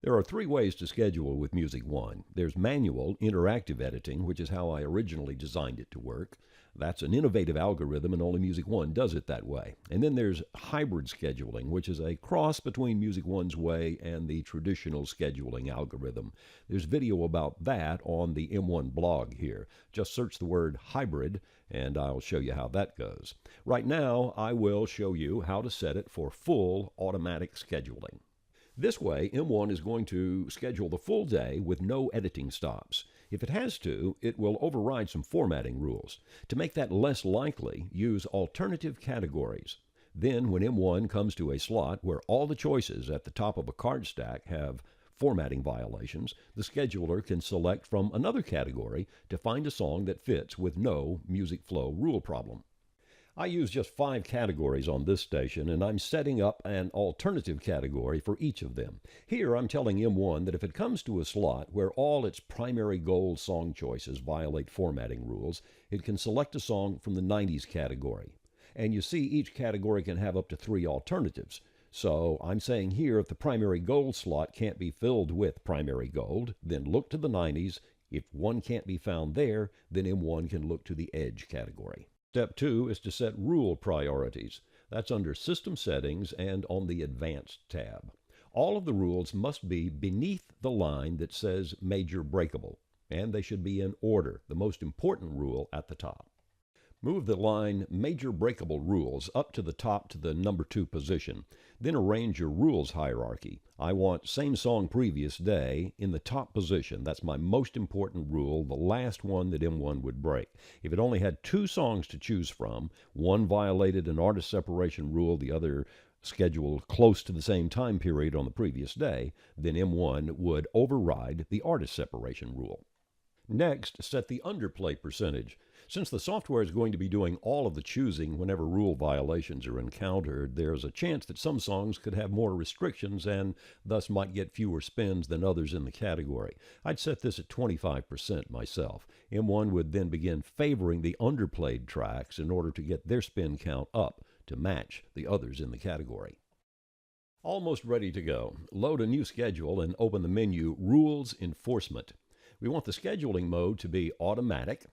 There are three ways to schedule with Music One. There's manual, interactive editing, which is how I originally designed it to work. That's an innovative algorithm, and only Music One does it that way. And then there's hybrid scheduling, which is a cross between Music One's way and the traditional scheduling algorithm. There's video about that on the M1 blog here. Just search the word hybrid, and I'll show you how that goes. Right now, I will show you how to set it for full automatic scheduling. This way, M1 is going to schedule the full day with no editing stops. If it has to, it will override some formatting rules. To make that less likely, use alternative categories. Then, when M1 comes to a slot where all the choices at the top of a card stack have formatting violations, the scheduler can select from another category to find a song that fits with no music flow rule problem. I use just 5 categories on this station, and I'm setting up an alternative category for each of them. Here I'm telling M1 that if it comes to a slot where all its primary goal song choices violate formatting rules, it can select a song from the 90s category. And you see each category can have up to 3 alternatives. So I'm saying here if the primary gold slot can't be filled with primary gold, then look to the 90s. If one can't be found there, then M1 can look to the edge category. Step 2 is to set rule priorities. That's under System Settings and on the Advanced tab. All of the rules must be beneath the line that says Major Breakable, and they should be in order, the most important rule at the top. Move the line Major Breakable Rules up to the top to the number 2 position. Then arrange your rules hierarchy. I want Same Song Previous Day in the top position. That's my most important rule, the last one that M1 would break. If it only had 2 songs to choose from, one violated an artist separation rule, the other scheduled close to the same time period on the previous day, then M1 would override the artist separation rule. Next, set the underplay percentage. Since the software is going to be doing all of the choosing whenever rule violations are encountered, there's a chance that some songs could have more restrictions and thus might get fewer spins than others in the category. I'd set this at 25% myself. M1 would then begin favoring the underplayed tracks in order to get their spin count up to match the others in the category. Almost ready to go. Load a new schedule and open the menu Rules Enforcement. We want the scheduling mode to be automatic.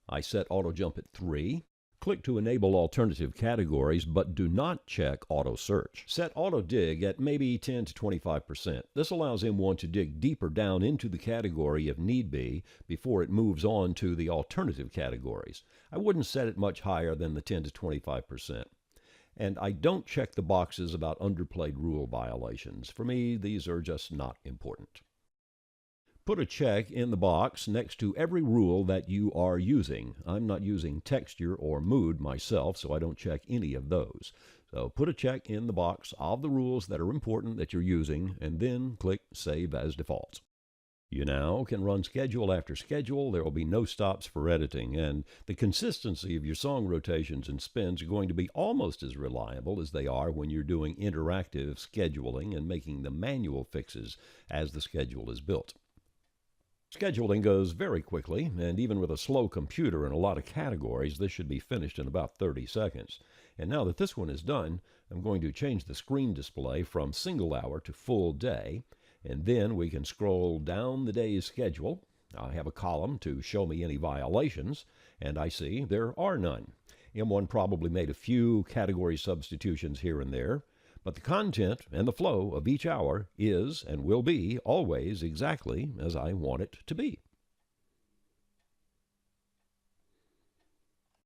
I set auto jump at 3. Click to enable alternative categories, but do not check auto search. Set auto dig at maybe 10 to 25%. This allows M1 to dig deeper down into the category if need be before it moves on to the alternative categories. I wouldn't set it much higher than the 10 to 25%. And I don't check the boxes about underplayed rule violations. For me, these are just not important. Put a check in the box next to every rule that you are using. I'm not using texture or mood myself, so I don't check any of those. So put a check in the box of the rules that are important that you're using, and then click Save as Default. You now can run schedule after schedule. There will be no stops for editing, and the consistency of your song rotations and spins are going to be almost as reliable as they are when you're doing interactive scheduling and making the manual fixes as the schedule is built. Scheduling goes very quickly, and even with a slow computer and a lot of categories, this should be finished in about 30 seconds. And now that this one is done, I'm going to change the screen display from single hour to full day, and then we can scroll down the day's schedule. I have a column to show me any violations, and I see there are none. M1 probably made a few category substitutions here and there, but the content and the flow of each hour is and will be always exactly as I want it to be.